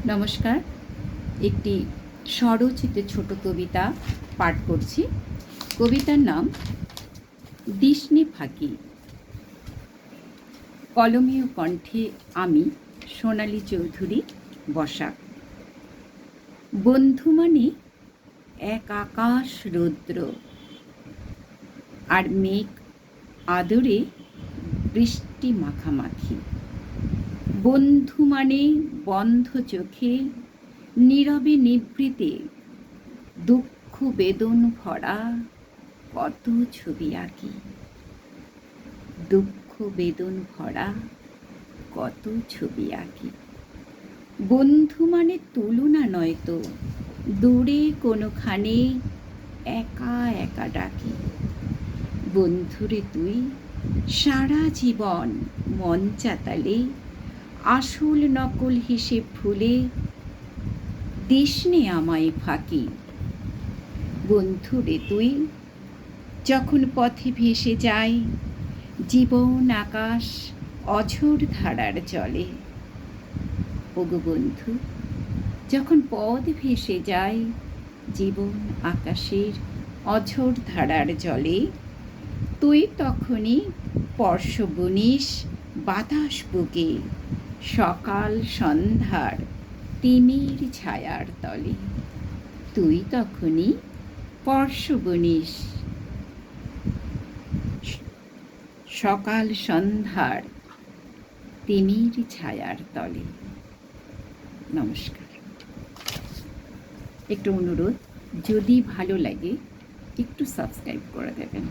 নমস্কার। একটি স্বরচিত ছোট কবিতা পাঠ করছি। কবিতার নাম দিশনি ফাঁকি। কলমীয় কণ্ঠে আমি সোনালী চৌধুরী বসাক। বন্ধু মানে এক আকাশ রৌদ্র, আর মেঘ আদরে বৃষ্টি মাখামাখি। বন্ধু মানে বন্ধ চোখে নীরবে নিভৃতে দুঃখ বেদন ভরা কত ছবি আঁকি। দুঃখ বেদন ভরা কত ছবি আঁকি। বন্ধু মানে তুলনা নয়তো, দূরে কোনোখানে একা একা ডাকি। বন্ধুরে তুই সারা জীবন মন চাতালে, আসল নকল হিসেব ভুলে দিসনে আমায় ফাঁকি। বন্ধুরে তুই যখন পথে ভেসে যায় জীবন আকাশ অঝোর ধারার জলে। ওগো বন্ধু, যখন পথ ভেসে যায় জীবন আকাশের অঝোর ধারার জলে, তুই তখনই স্পর্শ বুনিস বাতাস বুকে সকাল সন্ধ্যার তিমির ছায়ার তলে। তুই তখনই স্পর্শ বুনিস সকাল সন্ধ্যার তিমির ছায়ার তলে। নমস্কার। একটু অনুরোধ, যদি ভালো লাগে একটু সাবস্ক্রাইব করে দেবেন।